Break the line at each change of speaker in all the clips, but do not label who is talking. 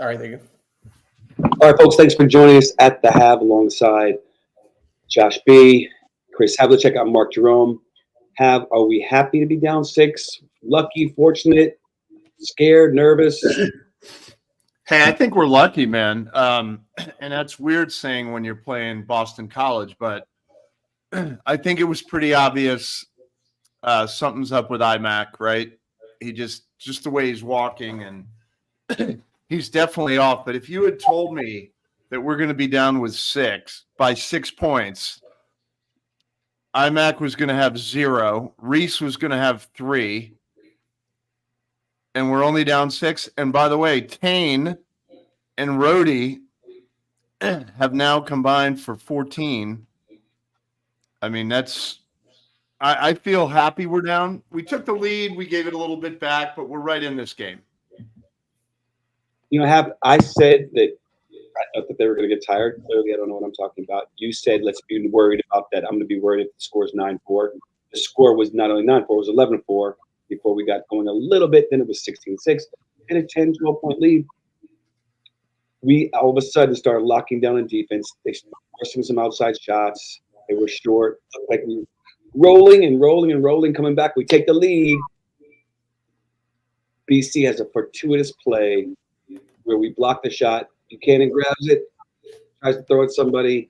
All right, there you go.
All right, folks, thanks for joining us at the Have alongside Josh B, Chris Havlicek. I'm Mark Jerome. Are we happy to be down 6? Lucky, fortunate, scared, nervous?
Hey, I think we're lucky, man. And that's weird saying when you're playing Boston College, but I think it was pretty obvious something's up with iMac, right? He just the way he's walking, and he's definitely off. But if you had told me that we're going to be down with 6 by 6 points, iMac was going to have 0, Reese was going to have 3, and we're only down 6. And by the way, Tane and Rhodey have now combined for 14. I mean, I feel happy we're down. We took the lead. We gave it a little bit back, but we're right in this game.
You know, I said that I thought that they were going to get tired. Clearly, I don't know what I'm talking about. You said, let's be worried about that. I'm going to be worried if the score is 9-4. The score was not only 9-4, it was 11-4 before we got going a little bit. Then it was 16-6 and a 10, 12-point lead. We all of a sudden started locking down on defense. They started forcing some outside shots. They were short. Like we were rolling and rolling and rolling, coming back. We take the lead. BC has a fortuitous play where we block the shot. Buchanan grabs it, tries to throw it somebody.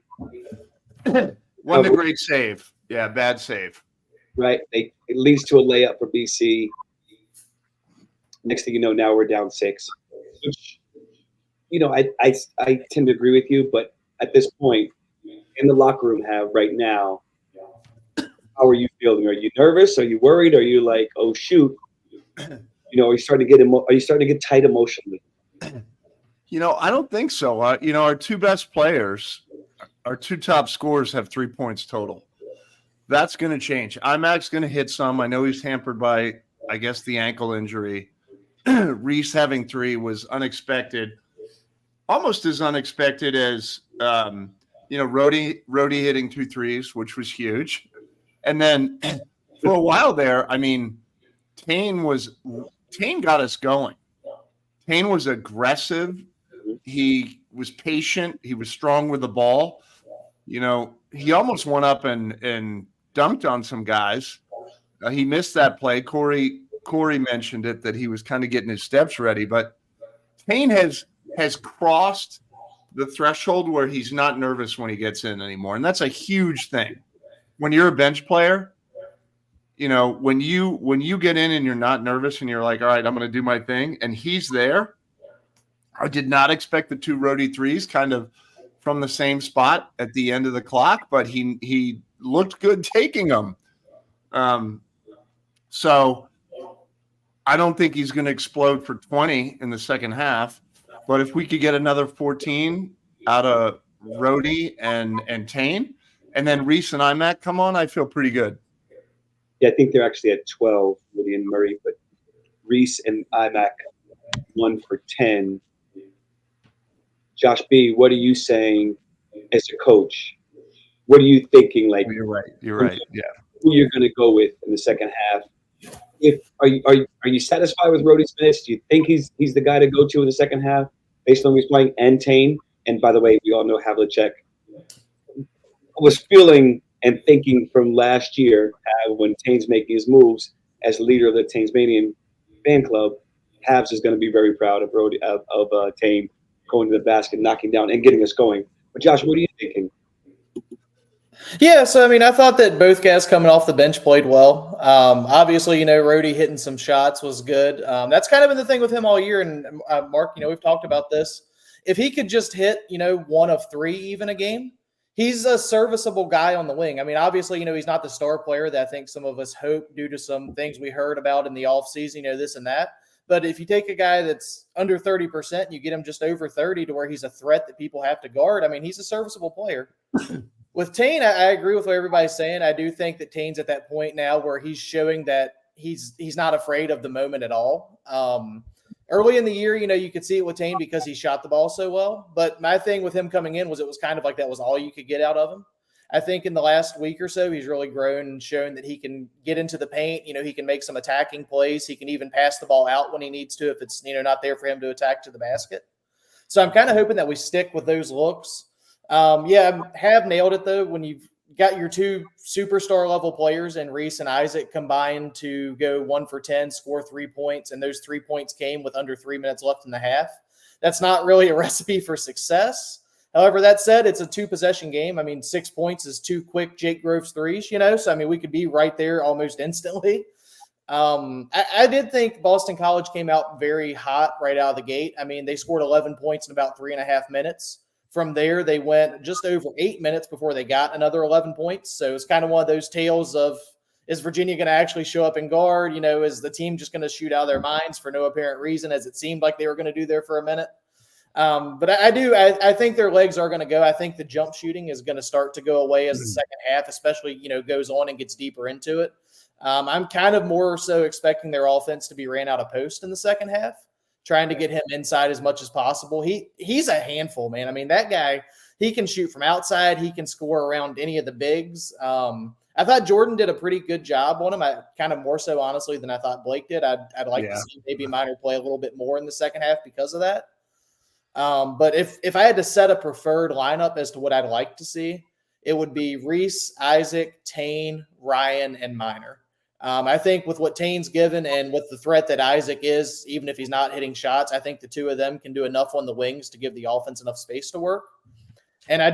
Wasn't a great save. Yeah, bad save.
Right. It leads to a layup for BC. Next thing you know, now we're down 6. Which, you know, I tend to agree with you, but at this point in the locker room right now, how are you feeling? Are you nervous? Are you worried? Are you like, oh shoot? You know, are you starting to get tight emotionally?
You know, I don't think so. You know, our 2 best players, our 2 top scorers have 3 points total. That's going to change. iMac's going to hit some. I know he's hampered by, I guess, the ankle injury. Reese having 3 was unexpected, almost as unexpected as, you know, Rhodey hitting 2 threes, which was huge. And then for a while there, I mean, Tane got us going. Tane was aggressive. He was patient. He was strong with the ball. You know, he almost went up and dunked on some guys. He missed that play. Corey mentioned it, that he was kind of getting his steps ready. But Tane has crossed the threshold where he's not nervous when he gets in anymore. And that's a huge thing. When you're a bench player, you know, when you get in and you're not nervous and you're like, all right, I'm going to do my thing, and he's there. I did not expect the 2 Rhodey threes kind of from the same spot at the end of the clock, but he looked good taking them. So I don't think he's going to explode for 20 in the second half, but if we could get another 14 out of Rhodey and Tane, and then Reese and iMac come on, I feel pretty good.
Yeah, I think they're actually at 12, Woody and Murray, but Reese and iMac 1 for 10. Josh B, what are you saying as a coach? What are you thinking? Like,
you're right. Yeah,
who you're going to go with in the second half? Are you satisfied with Rhodey Smith? Do you think he's the guy to go to in the second half based on who he's playing? And Tane, and by the way, we all know Havlicek was feeling and thinking from last year when Tane's making his moves as leader of the Tanesmanian fan club. Habs is going to be very proud of Tane going to the basket, knocking down, and getting us going. But Josh, what are you thinking?
Yeah, so I mean, I thought that both guys coming off the bench played well. Obviously, you know, Rhodey hitting some shots was good. That's kind of been the thing with him all year. And Mark, you know, we've talked about this. If he could just hit, you know, 1 of 3 even a game, he's a serviceable guy on the wing. I mean, obviously, you know, he's not the star player that I think some of us hope due to some things we heard about in the offseason, you know, this and that. But if you take a guy that's under 30% and you get him just over 30 to where he's a threat that people have to guard, I mean, he's a serviceable player. With Tane, I agree with what everybody's saying. I do think that Tane's at that point now where he's showing that he's not afraid of the moment at all. Early in the year, you know, you could see it with Tane because he shot the ball so well. But my thing with him coming in was it was kind of like that was all you could get out of him. I think in the last week or so, he's really grown and shown that he can get into the paint. You know, he can make some attacking plays. He can even pass the ball out when he needs to if it's, you know, not there for him to attack to the basket. So I'm kind of hoping that we stick with those looks. Yeah, have nailed it though. When you've got your two superstar level players and Reese and Isaac combined to go 1 for 10, score 3 points, and those 3 points came with under 3 minutes left in the half. That's not really a recipe for success. However, that said, it's a 2-possession game. I mean, 6 points is 2 quick Jake Groves threes, So, I mean, we could be right there almost instantly. I did think Boston College came out very hot right out of the gate. I mean, they scored 11 points in about 3.5 minutes. From there, they went just over 8 minutes before they got another 11 points. So it's kind of one of those tales of, is Virginia going to actually show up and guard? Is the team just going to shoot out of their minds for no apparent reason, as it seemed like they were going to do there for a minute? But I think their legs are going to go. I think the jump shooting is going to start to go away as the second half, especially, goes on and gets deeper into it. I'm kind of more so expecting their offense to be ran out of post in the second half, trying to get him inside as much as possible. He's a handful, man. I mean, that guy, he can shoot from outside. He can score around any of the bigs. I thought Jordan did a pretty good job on him. I kind of more so, honestly, than I thought Blake did. I'd like to see maybe Minor play a little bit more in the second half because of that. But if I had to set a preferred lineup as to what I'd like to see, it would be Reese, Isaac, Tane, Ryan, and Minor. I think with what Tane's given and with the threat that Isaac is, even if he's not hitting shots, I think the two of them can do enough on the wings to give the offense enough space to work. And I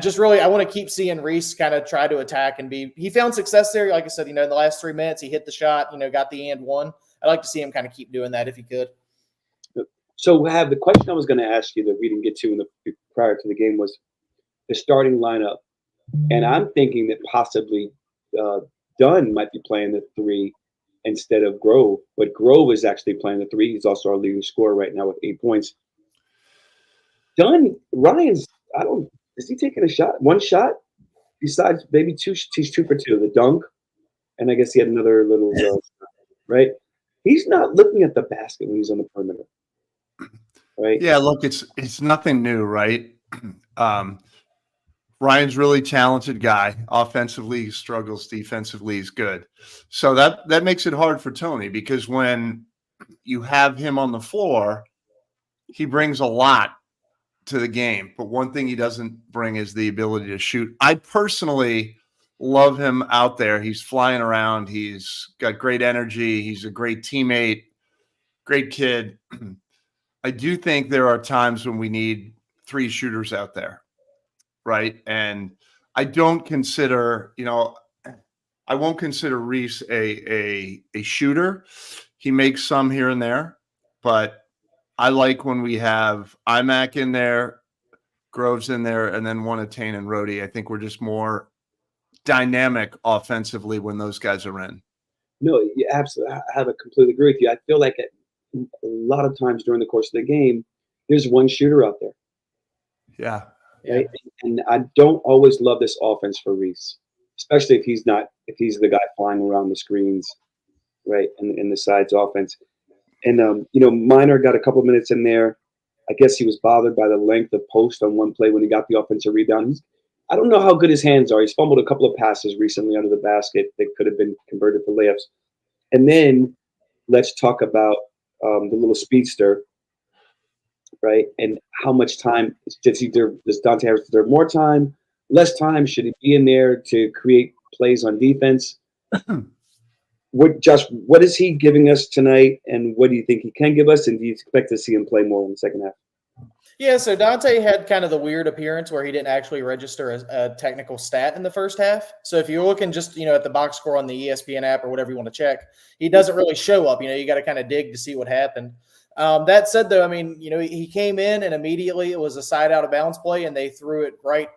want to keep seeing Reese kind of try to attack and he found success there. Like I said, in the last 3 minutes, he hit the shot, got the and one. I'd like to see him kind of keep doing that if he could.
So the question I was going to ask you that we didn't get to prior to the game was the starting lineup. And I'm thinking that possibly Dunn might be playing the 3 instead of Grove, but Grove is actually playing the 3. He's also our leading scorer right now with 8 points. Ryan's, is he taking a shot? One shot? Besides maybe two, he's 2 for 2, the dunk. And I guess he had another little, right? He's not looking at the basket when he's on the perimeter. Right.
Yeah, look, it's nothing new, right? Ryan's really talented guy. Offensively, he struggles. Defensively, he's good. So that makes it hard for Tony, because when you have him on the floor, he brings a lot to the game. But one thing he doesn't bring is the ability to shoot. I personally love him out there. He's flying around. He's got great energy. He's a great teammate, great kid. I do think there are times when we need 3 shooters out there, right? And I don't consider, I won't consider Reese a shooter. He makes some here and there, but I like when we have IMAC in there, Groves in there, and then one of Tane and Rhodey. I think we're just more dynamic offensively when those guys are in.
No, you absolutely. I have to completely agree with you. I feel like a lot of times during the course of the game, there's one shooter out there.
Yeah.
Right? And I don't always love this offense for Reese, especially if he's the guy flying around the screens, right? And the sides offense. And, Minor got a couple of minutes in there. I guess he was bothered by the length of post on one play when he got the offensive rebound. I don't know how good his hands are. He's fumbled a couple of passes recently under the basket that could have been converted for layups. And then let's talk about the little speedster, right? And how much time does Dante Harris deserve? More time, less time? Should he be in there to create plays on defense? What is he giving us tonight, and what do you think he can give us? And do you expect to see him play more in the second half?
Yeah, so Dante had kind of the weird appearance where he didn't actually register a technical stat in the first half. So if you're looking just, at the box score on the ESPN app or whatever you want to check, he doesn't really show up. You got to kind of dig to see what happened. That said, though, I mean, he came in and immediately it was a side out of bounds play and they threw it right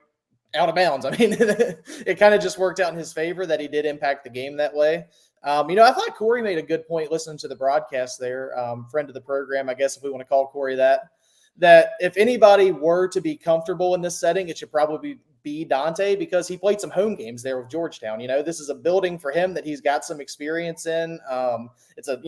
out of bounds. I mean, it kind of just worked out in his favor that he did impact the game that way. I thought Corey made a good point listening to the broadcast there, friend of the program, I guess, if we want to call Corey that if anybody were to be comfortable in this setting, it should probably be Dante, because he played some home games there with Georgetown. This is a building for him that he's got some experience in. It's an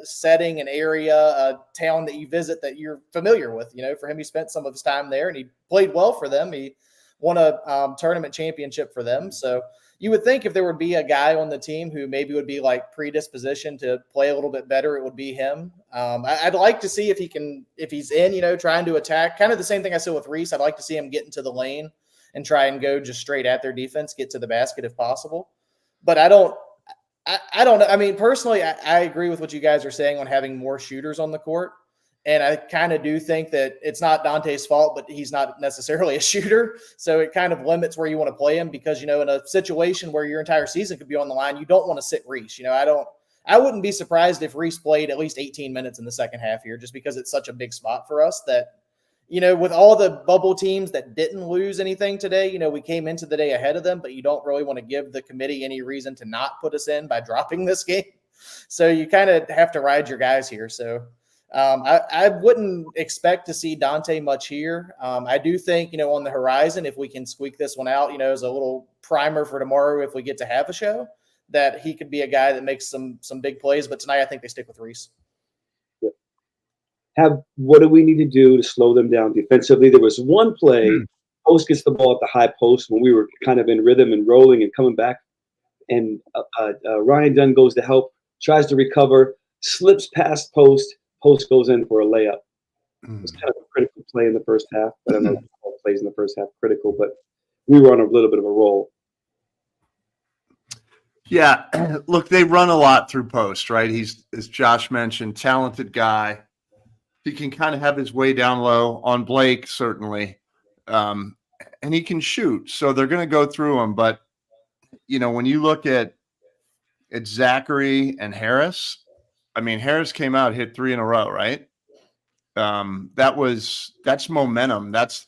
setting, an area, a town that you visit that you're familiar with. For him, he spent some of his time there and he played well for them. He won a tournament championship for them. So, you would think if there would be a guy on the team who maybe would be like predispositioned to play a little bit better, it would be him. I'd like to see if he's in, trying to attack. Kind of the same thing I said with Reese. I'd like to see him get into the lane and try and go just straight at their defense, get to the basket if possible. But I don't know. I mean, personally, I agree with what you guys are saying on having more shooters on the court. And I kind of do think that it's not Dante's fault, but he's not necessarily a shooter. So it kind of limits where you want to play him because, in a situation where your entire season could be on the line, you don't want to sit Reese. I wouldn't be surprised if Reese played at least 18 minutes in the second half here, just because it's such a big spot for us that, with all the bubble teams that didn't lose anything today, we came into the day ahead of them, but you don't really want to give the committee any reason to not put us in by dropping this game. So you kind of have to ride your guys here. So I wouldn't expect to see Dante much here. I do think, on the horizon, if we can squeak this one out, as a little primer for tomorrow, if we get to have a show, that he could be a guy that makes some big plays. But tonight, I think they stick with Reese.
What do we need to do to slow them down defensively? There was one play, Post gets the ball at the high post when we were kind of in rhythm and rolling and coming back, and Ryan Dunn goes to help, tries to recover, slips past Post. Post goes in for a layup. It's kind of a critical play in the first half. I don't know if all plays in the first half critical, but we were on a little bit of a roll.
Yeah, look, they run a lot through Post, right? He's, as Josh mentioned, talented guy. He can kind of have his way down low on Blake, certainly, and he can shoot. So they're going to go through him. But, when you look at Zachary and Harris, I mean, Harris came out, hit 3 in a row, right? That's momentum. That's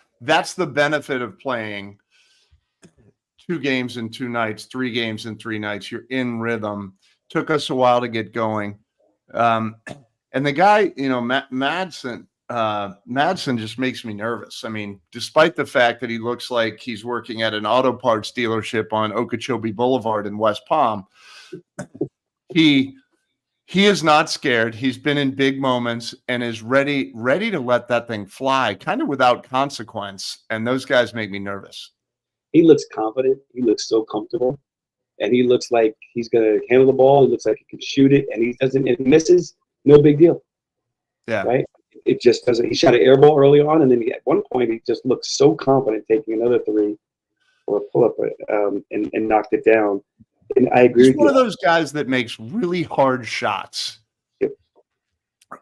the benefit of playing 2 games in 2 nights, 3 games in 3 nights. You're in rhythm. Took us a while to get going. And the guy, Madsen just makes me nervous. I mean, despite the fact that he looks like he's working at an auto parts dealership on Okeechobee Boulevard in West Palm, he is not scared. He's been in big moments and is ready to let that thing fly, kind of without consequence. And those guys make me nervous.
He looks confident. He looks so comfortable. And he looks like he's going to handle the ball. He looks like he can shoot it. And he doesn't, it misses. No big deal.
Yeah.
Right? It just doesn't. He shot an air ball early on. And then at one point, he just looked so confident taking another 3 or a pull up and knocked it down. And I agree.
He's one of those guys that makes really hard shots.
Yep.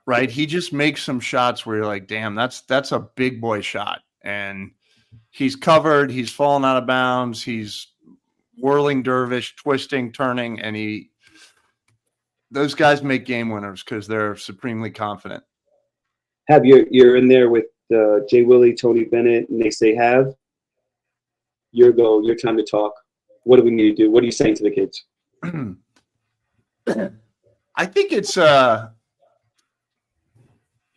Right? He just makes some shots where you're like, damn, that's a big boy shot. And he's covered. He's fallen out of bounds. He's whirling dervish, twisting, turning, and those guys make game winners because they're supremely confident.
You're in there with Jay Willie, Tony Bennett, and they say your time to talk. What do we need to do? What are you saying to the kids?
I think it's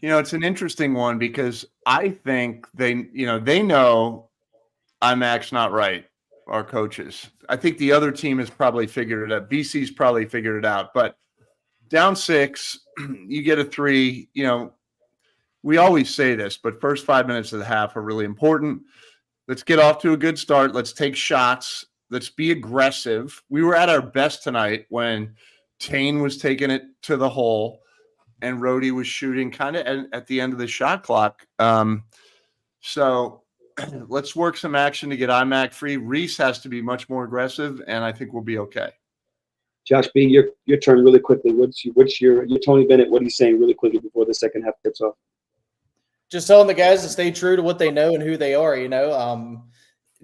it's an interesting one because I think they know IMAC's not right, our coaches. I think the other team has probably figured it out. BC's probably figured it out, but down 6, you get a 3, we always say this, but first 5 minutes of the half are really important. Let's get off to a good start. Let's take shots. Let's be aggressive. We were at our best tonight when Tane was taking it to the hole and Rhodey was shooting kind of at the end of the shot clock. So let's work some action to get IMAC free. Reese has to be much more aggressive, and I think we'll be okay.
Josh B, your turn really quickly. What's your Tony Bennett? What are you saying really quickly before the second half gets off?
Just telling the guys to stay true to what they know and who they are.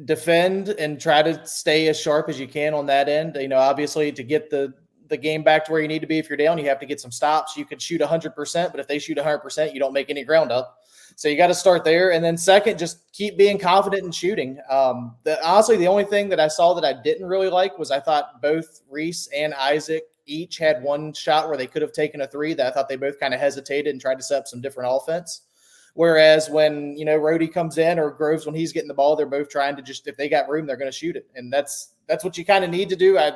Defend and try to stay as sharp as you can on that end. Obviously to get the game back to where you need to be. If you're down, you have to get some stops. You could shoot 100%, but if they shoot 100%, you don't make any ground up. So you got to start there. And then second, just keep being confident in shooting. Honestly, the only thing that I saw that I didn't really like was I thought both Reese and Isaac each had one shot where they could have taken a 3 that I thought they both kind of hesitated and tried to set up some different offense. Whereas when, Rhodey comes in or Groves, when he's getting the ball, they're both trying to just, if they got room, they're going to shoot it. And that's what you kind of need to do. I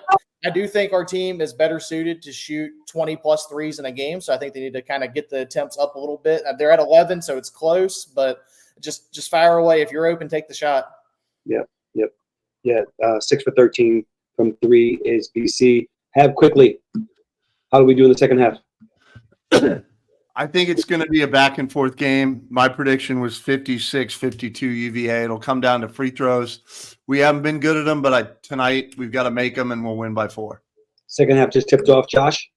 do think our team is better suited to shoot 20 plus 3s in a game. So I think they need to kind of get the attempts up a little bit. They're at 11, so it's close, but just fire away. If you're open, take the shot.
Yep. Yeah. 6 for 13 from 3 is BC. Have quickly. How do we do in the second half?
I think it's going to be a back and forth game. My prediction was 56-52 UVA. It'll come down to free throws. We haven't been good at them, but tonight we've got to make them, and we'll win by 4.
Second half just tipped off. Josh,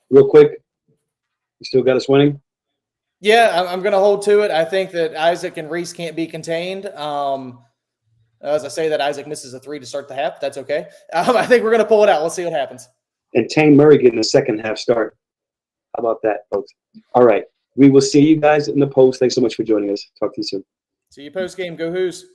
real quick. You still got us winning?
Yeah, I'm going to hold to it. I think that Isaac and Reese can't be contained. As I say that, Isaac misses a 3 to start the half. That's okay. I think we're going to pull it out. Let's see what happens.
And Tane Murray getting the second half start. How about that, folks? All right. We will see you guys in the post. Thanks so much for joining us. Talk to you soon.
See you post game. Go Hoos.